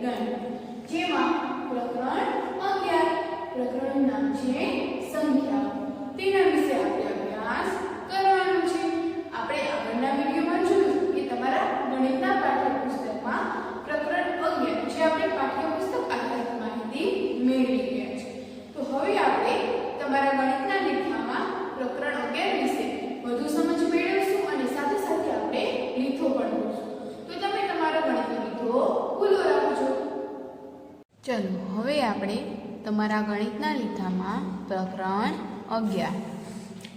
ગણિત, જેમાં પ્રકરણ 11 પ્રકરણનું નામ છે સંખ્યાઓ. તેના વિશે આપણે અભ્યાસ કરવાનો છે. આપણે આગળના વિડિયોમાં જોયું કે તમારા ગણિતના પાઠ્યપુસ્તકમાં પ્રકરણ 11 જે આપણે પાઠ્યપુસ્તક આધારિત માહિતી મેળવી ગયા છે. તો હવે આપણે તમારા ગણિતના લેખામાં પ્રકરણ 11 વિશે વધુ સમજ મેળવીશું અને સાથે સાથે આપણે લીથો પણ જોઈશું. તો તમે તમારા ગણિતનો લીથો ખુલ્લો રાખજો. ચલો હવે આપણે તમારા ગણિતના લીથામાં પ્રકરણ 11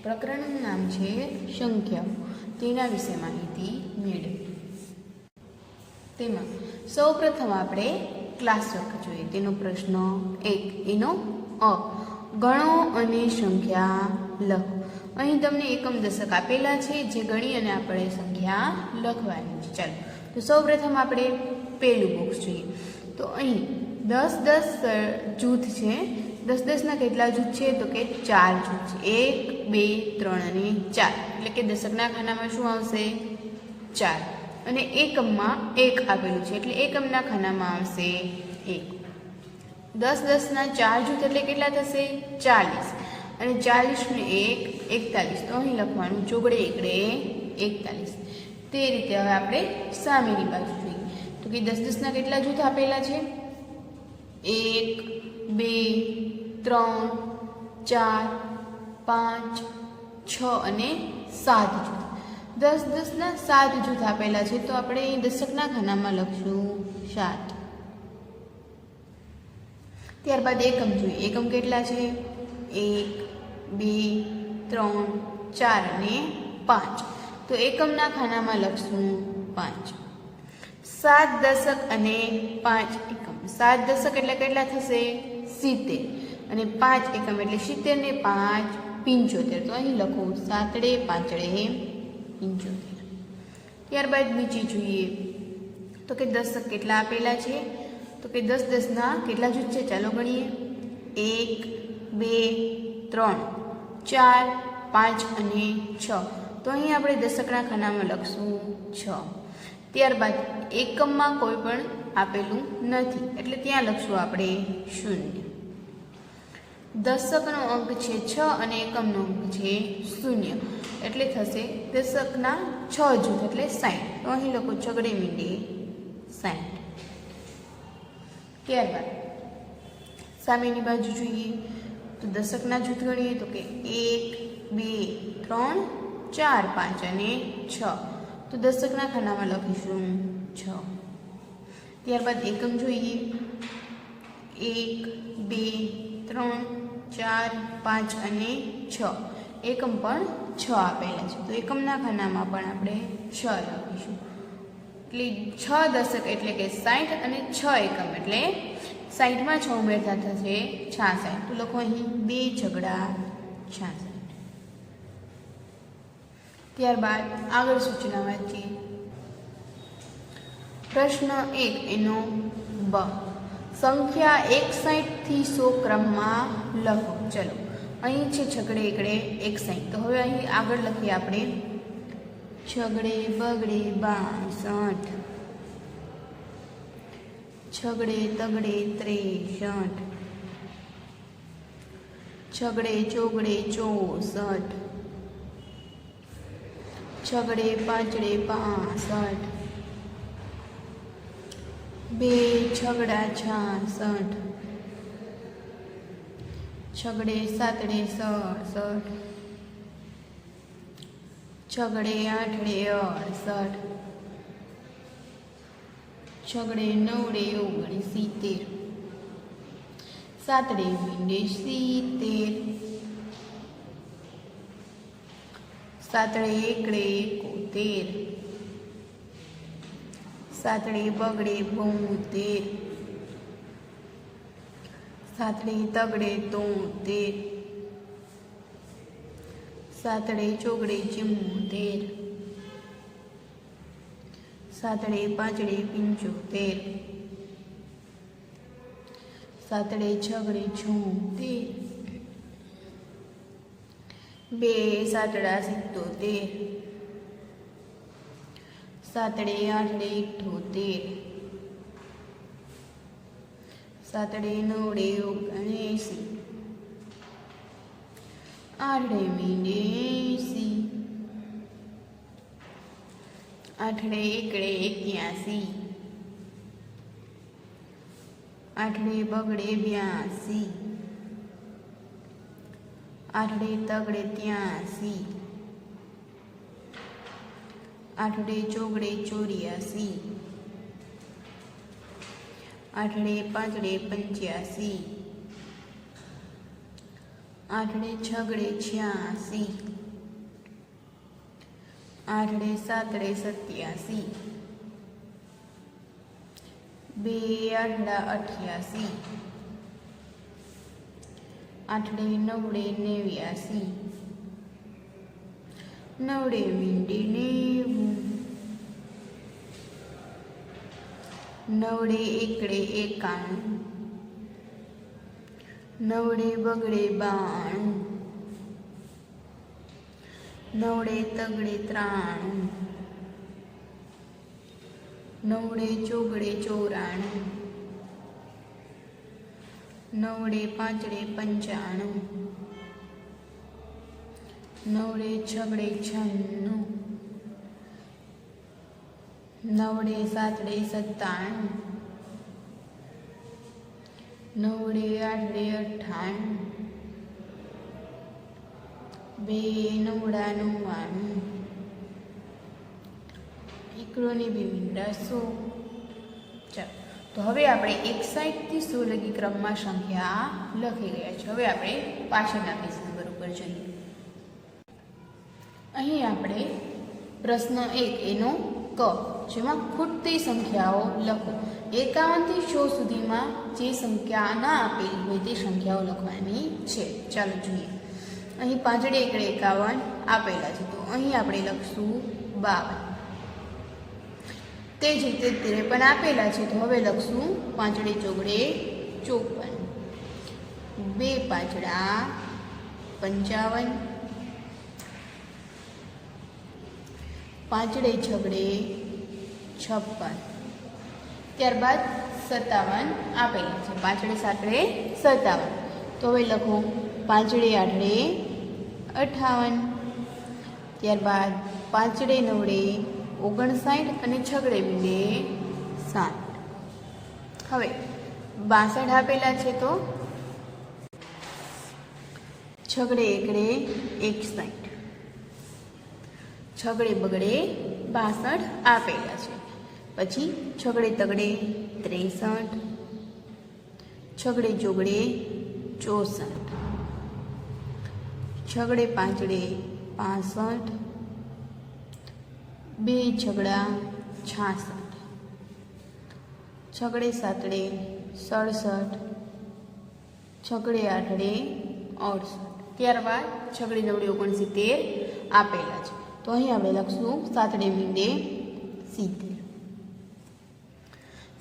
પ્રકરણનું નામ છે સંખ્યાઓ, તેના વિશે માહિતી મેળવીએ. તેમાં સૌપ્રથમ આપણે ક્લાસ વર્ક જોઈએ. તેનો પ્રશ્ન 1 એનો અ ગણો અને સંખ્યા લખો. અહીં તમને એકમ દશક આપેલા છે જે ગણી અને આપણે સંખ્યા લખવાની છે. ચાલો તો સૌપ્રથમ આપણે પહેલું બોક્સ જોઈએ. તો અહીં 10-10 જૂથ છે. 10-10 ના કેટલા જૂથ છે? તો કે 4 જૂથ છે. 1 2 3 અને 4 એટલે કે દશકના ખાનામાં શું આવશે? 4. અને એકમમાં 1 આપેલું છે એટલે એકમના ખાનામાં આવશે 1. 10-10 ના 4 જૂથ એટલે કેટલા થશે? 40. અને 40 ને 1 41. તો અહીં લખવાનું ચોગડે એકડે 41. તે રીતે હવે આપણે સામેની બાજુ જોઈએ. તો કે 10-10 ના કેટલા જૂથ આપેલા છે? 1 2 3 4 5 6 અને 7 જૂથ. 10-10 ના 7 જૂથ આપેલા છે તો આપણે અહીં દશકના ખાનામાં લખશું 7. ત્યારબાદ એકમ જોઈએ. એકમ કેટલા છે? 1 2 3 4 અને 5. તો એકમના ખાનામાં લખશું 5. 7 દશક અને 5 એકમ. 7 દશક એટલે કેટલા થશે? 70. અને 5 એકમ એટલે 70 ને 5 75. તો અહીં લખો 7 5 75. ત્યારબાદ બીજી જોઈએ. તો કે દશક કેટલા આપેલા છે? તો કે 10-10 ના કેટલા જૂથ છે? ચાલો ગણીએ. 1 2 3 4 5 અને 6. તો અહીં આપણે દશકના ખાનામાં લખશું 6. ત્યારબાદ એકમમાં કોઈ પણ આપેલું નથી એટલે ત્યાં લખશું આપણે 0. દશકનો અંક છે 6 અને એકમનો અંક છે 0 એટલે થશે દશકના 6 જૂથ એટલે 60. તો અહીં લખો છગડે મીંડે 60. ત્યારબાદ સામેની બાજુ જોઈએ. તો દશકના જૂથ ગણીએ તો કે 1 2 3 4 5 અને 6. તો દશકના ખાનામાં લખીશું 6. ત્યારબાદ એકમ જોઈએ. 1 2 3 4 5 અને 6. એકમ પણ 6 આપેલા છે તો એકમના ખાનામાં પણ આપણે 6 લખીશું. એટલે 6 દશક એટલે કે 60 અને 6 એકમ એટલે 60 માં 6 ઉમેરતા થશે 66. તો લખો અહીં 2 છગડા 66. ત્યારબાદ આગળ સૂચના વાંચીએ. પ્રશ્ન 1 એનો બ સંખ્યા 61 થી 100 ક્રમમાં લખો. ચલો અહીં છે છગડે એકડે 61. તો હવે અહીં આગળ લખીએ આપણે છગડે બગડે 62, છગડે તગડે 63, છગડે ચોગડે 64, છગડે પાંચડે 65, 2 છગડા 66, છગડે સાતડે 67, છગડે આઠડે 68, છગડે નવડે 69, સાતડે મીંડે 70, સાતડે એકડે 71, સાતડે બગડે 72, સાતડે તગડે 73, સાતડે ચોગડે 74, સાતડે પાંચડે 75, સાતડે છગડે 76, 2 સાતડા 77, સાતડે આઠડે 78, સાતડે નવડે 79, આઠડે મીંડે 80, આઠડે એકડે 81, આઠડે બગડે 82, આઠડે તગડે 83, આઠડે ચોગડે 84, આઠડે પાંચડે 85, આઠડે છગડે 86, આઠડે સાતડે 87, બે આઠડા 88, આઠડે નવડે 89, નવડે મીંડે 90, નવડે એકડે 91, નવડે બગડે 92, નવડે તગડે 93, નવડે ચોગડે 94, નવડે પાંચડે 95, નવડે છગડે 96, નવડે સાતડે 97, નવડે આઠડે 98, બે નવડા 99, એકડોની બે મીંડા 100. ચાલો, તો હવે આપણે 61 થી 100 લગી ક્રમમાં સંખ્યા લખી ગયા છે. હવે આપણે પાછળના પેજ નંબર ઉપર જોઈએ. અહીં આપણે પ્રશ્ન 1 એનો ક, જેમાં ખૂટતી સંખ્યાઓ લખો. 51 થી 100 સુધીમાં જે સંખ્યા ના આપેલી હોય તે સંખ્યાઓ લખવાની છે. ચાલો જોઈએ. અહીં પાંચડે એકડે 51 આપેલા છે, તો અહીં આપણે લખશું 52. તે જ રીતે 53 આપેલા છે, તો હવે લખશું પાંચડે ચોગડે 54, બે પાંચડા 55, પાંચડે છગડે 56. ત્યારબાદ 57 આપેલા છે, પાંચડે સાતડે 57, તો હવે લખો પાંચડે આઠડે 58. ત્યારબાદ પાંચડે નવડે 59 અને છગડે મીંડે 60. હવે 62 આપેલા છે, તો છગડે એકડે 61, છગડે બગડે 62 આપેલા છે. પછી છગડે તગડે 63, છગડે ચોગડે 64, છગડે પાંચડે 65, બે છગડા 66, છગડે સાતડે 67, છગડે આઠડે 68. ત્યારબાદ છગડે નવડે 69 આપેલા છે, તો અહીં આપણે લખશું સાતડે મીંડે 70.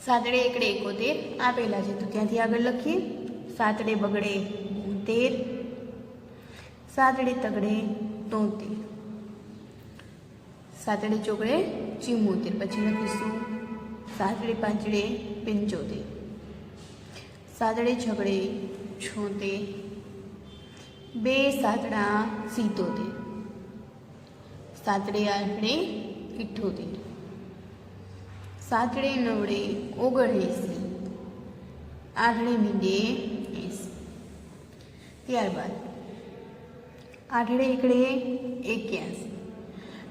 સાતડે એકડે 71 આપેલા છે, તો ત્યાંથી આગળ લખીએ. સાતડે બગડે 73, સાતડે તગડે 73, સાતડે ચોગડે 74. પછી લખીશું સાતડે પાંચડે 75, સાતડે છગડે 76, બે સાતડા 77, સાતડે આઠડે 78, સાતડે નવડે 79, આઠડે મીંડે 80. ત્યારબાદ આઠડે એકડે 81,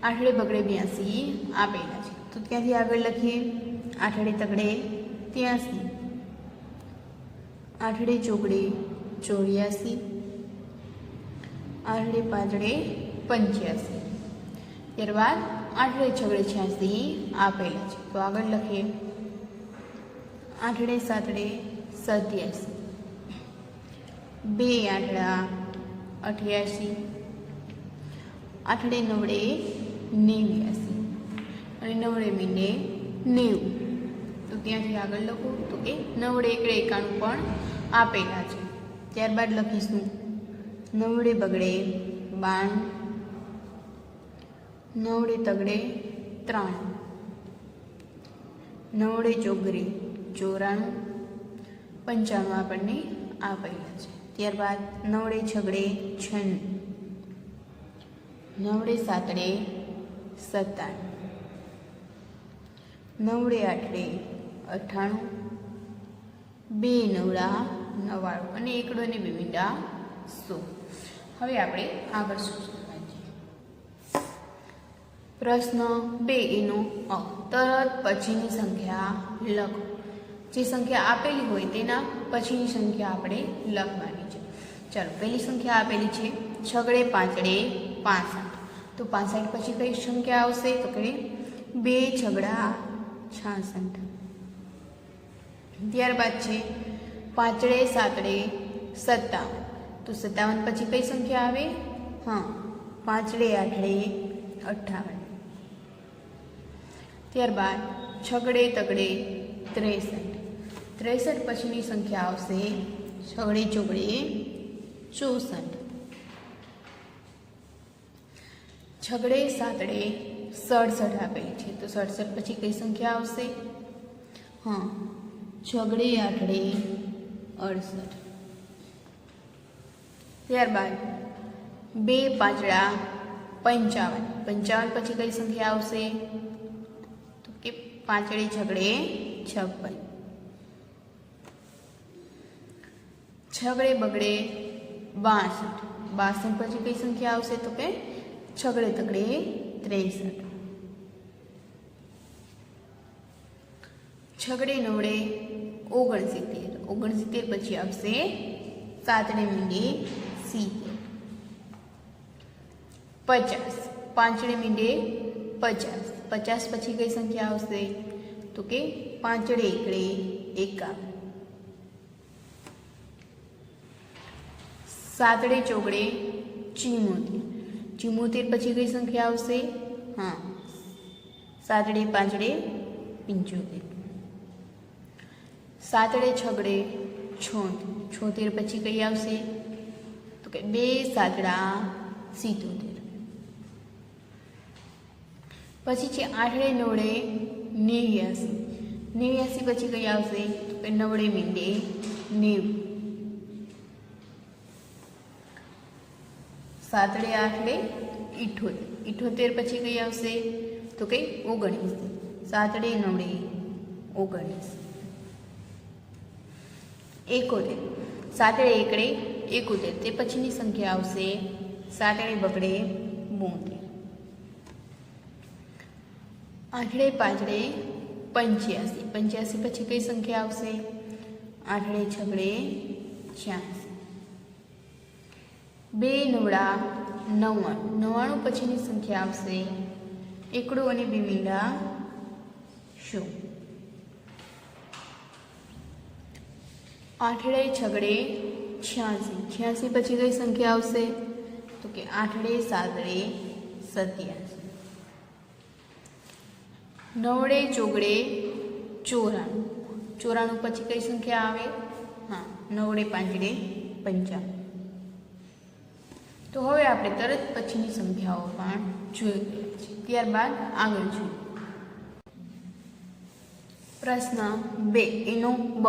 આઠડે બગડે 82 આપેલા છે, તો ત્યાંથી આગળ લખીએ. આઠડે તગડે 83, આઠડે ચોગડે 84, આઠડે પાંચડે 85. ત્યારબાદ આઠડે છગડે 86 આપેલા છે, તો આગળ લખીએ. આઠડે સાતડે 87, બે આઠડા 88, આઠડે નવડે 89 અને નવડે મીંડે 90. તો ત્યાંથી આગળ લખો તો કે નવડે એકડે 91 પણ આપેલા છે. ત્યારબાદ લખીશું નવડે બગડે 92, નવડે તગડે 3, નવડે ચોગડે 94, 95 આપણને આપેલા છે. ત્યારબાદ નવડે છગડે 96, નવડે સાતડે 97, નવડે આઠડે 98, બે નવડા 99 અને એકડો ને બે મીંડા 100. હવે આપણે આગળ શું વાંચીએ. પ્રશ્ન 2 એનો અ. તરત પછીની સંખ્યા લખો. જે સંખ્યા આપેલી હોય તેના પછીની સંખ્યા આપણે લખવાની છે. ચાલો, પહેલી સંખ્યા આપેલી છે છગડે પાંચડે 65. તો 65 પછી કઈ સંખ્યા આવશે? તો કે 2 છગડા 66. ત્યારબાદ છે પાંચડે સાતડે 57. તો 57 પછી કઈ સંખ્યા આવે? હા, પાંચડે આઠડે 58. ત્યારબાદ છગડે તગડે 63. 63 પછીની સંખ્યા આવશે છગડે ચોગડે 64. છગડે સાતડે 67 આપેલી છે. તો 67 પછી કઈ સંખ્યા આવશે? હા, છગડે આઠડે 68. ત્યારબાદ બે પાંચડા 55. 55 પછી કઈ સંખ્યા આવશે? તો કે પાંચડે છગડે 56. છગડે બગડે 62. 62 પછી કઈ સંખ્યા આવશે? તો કે છગડે તગડે 63. છગડે નવડે 69. 69 પછી આવશે સાતડે મીંડે 70. 50. પાંચડે મીંડે 50. 50 પછી કઈ સંખ્યા આવશે? તો કે પાંચડે એકડે 51. સાતડે ચોગડે 74. 74 પછી કઈ સંખ્યા આવશે? હા, સાતડે પાંચડે 75. સાતડે છગડે 76. 76 પછી કઈ આવશે? તો કે બે સાતડા 77. પછી છે આઠડે નવડે 89. 89 પછી કઈ આવશે? તો કે નવડે મીંડે 90. સાતડે આઠડે 78. 78 પછી કઈ આવશે? તો કે 19. સાતડે નવડે 19. 71. સાતડે એકડે 71. તે પછીની સંખ્યા આવશે સાતડે બગડે 72. આઠડે પાંચડે 85. 85 પછી કઈ સંખ્યા આવશે? આઠડે છગડે 86. બે નવડા 99. 99 પછીની સંખ્યા આવશે એકડો અને બે મીંડા 100. આઠડે છગડે 86. 86 પછી કઈ સંખ્યા આવશે? તો કે આઠડે સાતડે 87. નવડે ચોગડે 94. 94 પછી કઈ સંખ્યા આવે? હા, નવડે પાંચડે 55. તો હવે આપણે તરત પછીની સંખ્યાઓ પણ જોઈ ગયા છે. ત્યારબાદ આગળ જોઈએ. પ્રશ્ન 2 એનો બ.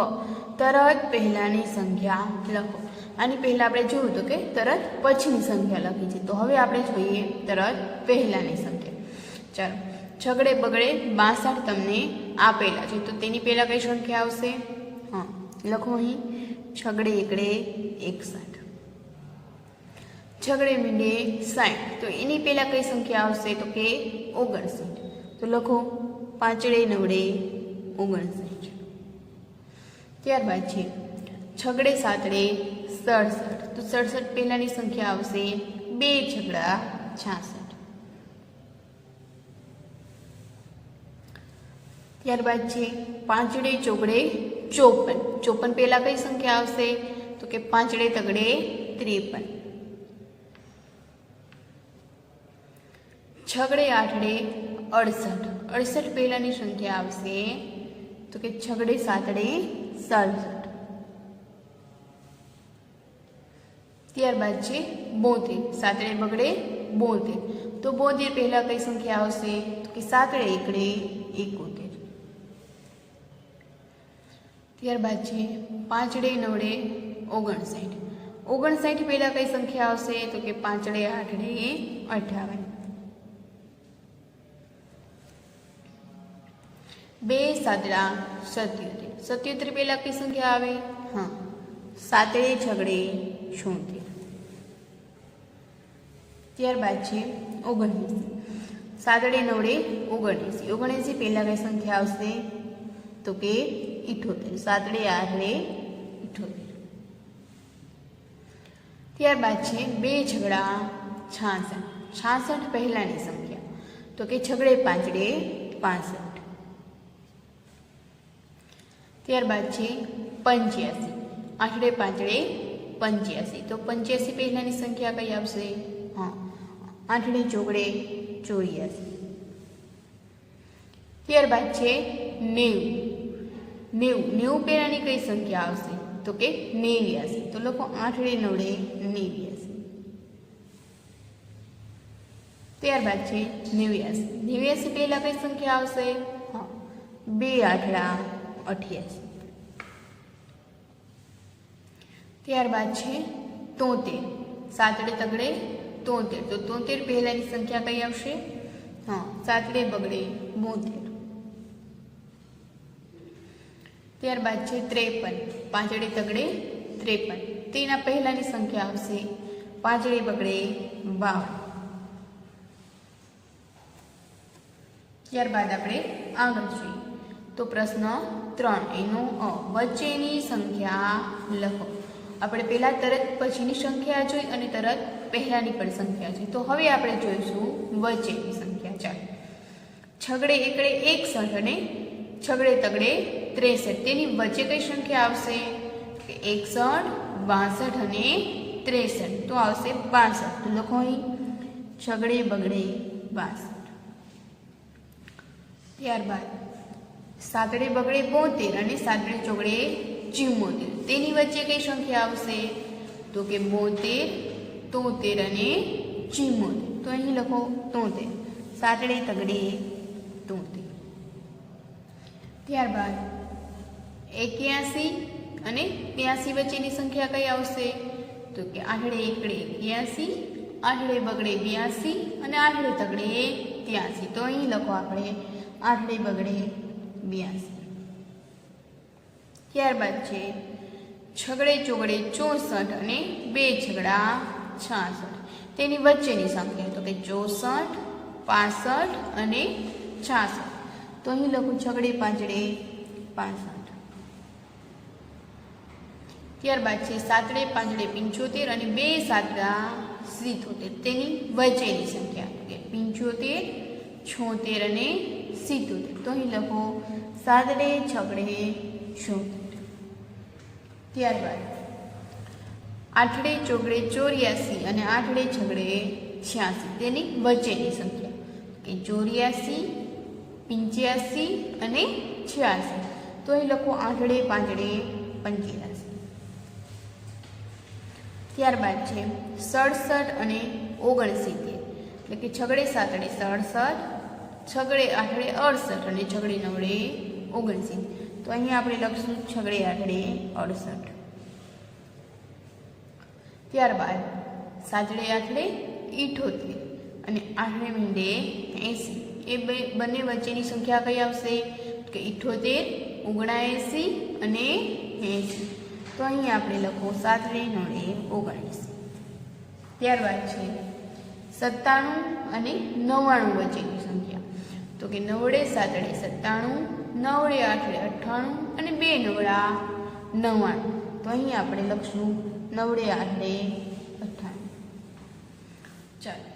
તરત પહેલાની સંખ્યા લખો. આની પહેલા આપણે જોયું હતું કે તરત પછીની સંખ્યા લખી છે. તો હવે આપણે જોઈએ તરત પહેલાની સંખ્યા. ચાલો, છગડે બગડે 62 તમને આપેલા છે. તો તેની પહેલા કઈ સંખ્યા આવશે? હા, લખો અહીં છગડે એકડે 61. છગડે મીંડે 60. તો એની પહેલા કઈ સંખ્યા આવશે? તો કે 59. તો લખો પાંચડે નવડે 59. ત્યારબાદ છે છગડે સાતડે 67. તો 67 પહેલાની સંખ્યા આવશે બે છગડા 66. ત્યારબાદ છે પાંચડે ચોગડે 54. 54 પહેલા કઈ સંખ્યા આવશે? તો કે પાંચડે તગડે 53. છગડે આઠડે 68. 68 પહેલાની સંખ્યા આવશે તો કે છગડે સાતડે 67. ત્યારબાદ છે 72. સાતડે બગડે 72. તો 72 પહેલા કઈ સંખ્યા આવશે? તો કે સાતડે એકડે 71. ત્યારબાદ છે 5 × 9 = 59. 59 પહેલા કઈ સંખ્યા આવશે? તો કે 5 × 8 = 58. 2 × 7 = 77. 77 પહેલા કઈ સંખ્યા આવે? હા, 7 × 6 = 76. ત્યારબાદ છે 79. 7 × 9 = 79. 79 પહેલા કઈ સંખ્યા આવશે? તો કે 78. 7 × 8 = 78. ત્યારબાદ છે 2 × 6 = 66. 66 પહેલાની સંખ્યા તો કે 6 × 5 = 65. ત્યારબાદ છે 85. 8 × 5 = 85. તો 85 પહેલાની સંખ્યા કઈ આવશે? હા, 8 × 4 = 84. ત્યારબાદ છે 90. 90 પહેલાની કઈ સંખ્યા આવશે? તો કે 89. તો લખો 8 × 9 = 89. ત્યારબાદ છે 89. 89 પહેલા કઈ સંખ્યા આવશે? હા, 2 × 8 = 88. ત્યારબાદ છે 73. 7 × 3 = 73. તો 73 પહેલાની સંખ્યા કઈ આવશે? હા, 7 × 2 = 72. ત્યારબાદ છે 53. 5 × 3 = 53. તેના પહેલાની સંખ્યા આવશે 5 × 2 = 52. ત્યારબાદ આપણે આગળ જોઈએ તો પ્રશ્ન 3 એનો વચ્ચેની સંખ્યા લખો. આપણે પહેલા તરત પછીની સંખ્યા જોઈ અને તરત પહેલાની પણ સંખ્યા જોઈ. તો હવે આપણે જોઈશું વચ્ચેની સંખ્યા. ચાલો, 6 × 1 = 61 અને 6 × 3 = 63. તેની વચ્ચે કઈ સંખ્યા આવશે? 61, 62 અને 63. તો આવશે 62. તો લખો અહીં 6 × 2 = 62. ત્યારબાદ 7 × 2 = 72 અને 7 × 4 = 74. તેની વચ્ચે કઈ સંખ્યા આવશે? તો કે 72, 73 અને 74. તો અહીં લખો 73. 7 × 3 = 73. ત્યારબાદ 81 અને 82 વચ્ચેની સંખ્યા કઈ આવશે? તો કે 8 × 1 = 81, 8 × 2 = 82 અને 8 × 3 = 83. તો અહીં લખો આપણે 8 × 2 = 82. ત્યારબાદ છે 6 × 4 = 64 અને 2 × 66. તેની વચ્ચેની સંખ્યા તો કે 64, 65 અને 66. તો અહીં લખું 6 × 5 = 65. ત્યારબાદ છે 7 × 5 = 75 અને 2 × 7 = 77. તેની વચ્ચેની સંખ્યા તો કે 75, 76 અને 77. તો અહીં લખો 7 × 6 = 76. ત્યારબાદ 8 × 4 = 84 અને 8 × 6 = 86. તેની વચ્ચેની સંખ્યા કે 84, 85 અને 86. તો અહીં લખો 8 × 5 = 85. ત્યારબાદ છે 67 અને 69. એટલે કે 6 × 7 = 67, 6 × 8 = 68 અને 6 × 9 = 69. તો અહીં આપણે લખશું 6 × 8 = 68. ત્યારબાદ 7 × 8 = 78 અને 8 × 2 = 80. એ બંને વચ્ચેની સંખ્યા કઈ આવશે? કે 78, 79 અને 80. તો અહીં આપણે લખો 7 × 9 = 79. ત્યારબાદ છે 97 અને 99 વચ્ચેની સંખ્યા તો કે 9 × 7 = 97, 9 × 8 = 98 અને 2 × 9 = 99. તો અહીં આપણે લખશું 9 × 8 = 98. ચાલો,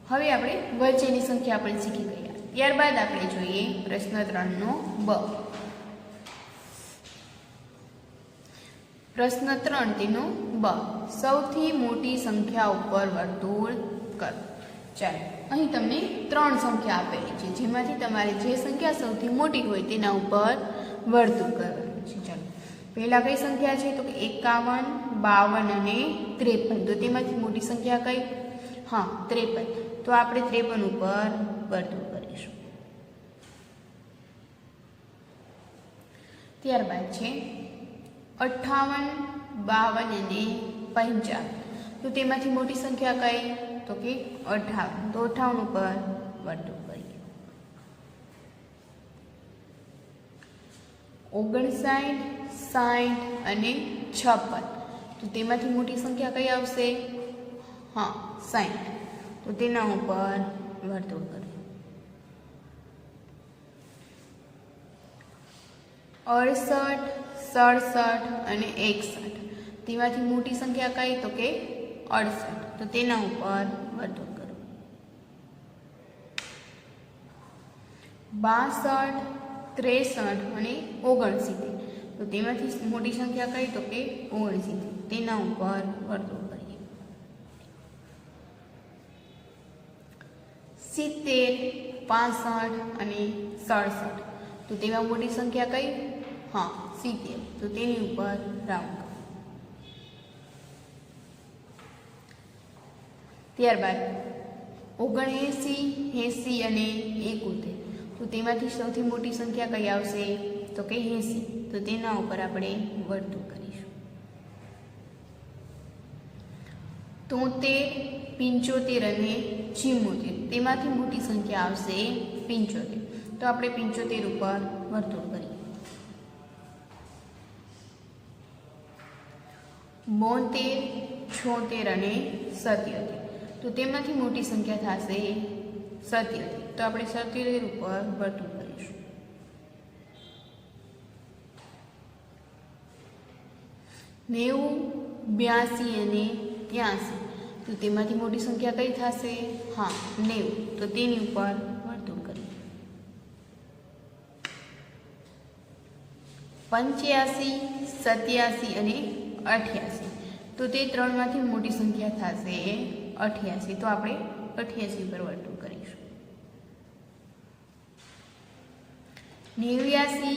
હવે આપણે વચ્ચેની સંખ્યા આપણે શીખી ગયા. ત્યારબાદ આપણે જોઈએ પ્રશ્ન 3 નો બ. પ્રશ્ન 3 તેનો બ. સૌથી મોટી સંખ્યા ઉપર વર્તુળ કરો. ચાલો, અહીં તમને 3 સંખ્યા આપેલી છે, જેમાંથી તમારે જે સંખ્યા સૌથી મોટી હોય તેના ઉપર વર્તુળ કરવાનું છે. ચાલો, પહેલા કઈ સંખ્યા છે? તો કે 51, 52 અને 53. તો તેમાંથી મોટી સંખ્યા કઈ? હા, 53. તો આપણે 53 ઉપર વર્તુળ કરીશું. ત્યારબાદ છે 58, 52 અને 55. તો તેમાંથી મોટી સંખ્યા કઈ? તો કે 58. તો 58 ઉપર વર્તુળ કરીએ. 59, 60 અને 56. તો તેમાંથી મોટી સંખ્યા કઈ આવશે? હા, 60. તો તેના ઉપર વર્તુળ કરીએ. 68, 67 અને 61. તેમાંથી મોટી સંખ્યા કઈ? તો કે 68. તો તેના ઉપર વર્તુળ કરો. 62, 63 અને 69. તો તેમાંથી મોટી સંખ્યા કઈ? તો કે 69. તેના ઉપર વર્તુળ કરીએ. 70, 65 અને 67. તો તેમાં મોટી સંખ્યા કઈ? હા, 70. તો તેની ઉપર રાઉન્ડ કરો. ત્યારબાદ 79, 80 અને 71. તો તેમાંથી સૌથી મોટી સંખ્યા કઈ આવશે? તો કે 80. તો તેના ઉપર આપણે વર્તુળ કરીશું. 73, 75 અને 76. તેમાંથી મોટી સંખ્યા આવશે 75. તો આપણે 75 ઉપર વર્તુળ કરીએ. 72, 76 અને 77. તો તેમાંથી મોટી સંખ્યા થશે 77. તો આપણે 77 ઉપર વર્તુળ કરીશું. 90, 82 અને 83. તો તેમાંથી મોટી સંખ્યા કઈ થશે? હા, 90. તો તેની ઉપર વર્તુળ કરીએ. 85, 87 અને 88. તો તે ત્રણમાંથી મોટી સંખ્યા થશે 88. તો આપણે 88 ઉપર વર્તુળ કરીશું. 89,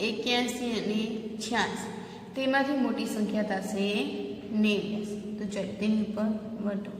81 અને 86. તેમાંથી મોટી સંખ્યા થશે 89. તો ચાલો તેની ઉપર વર્તુળ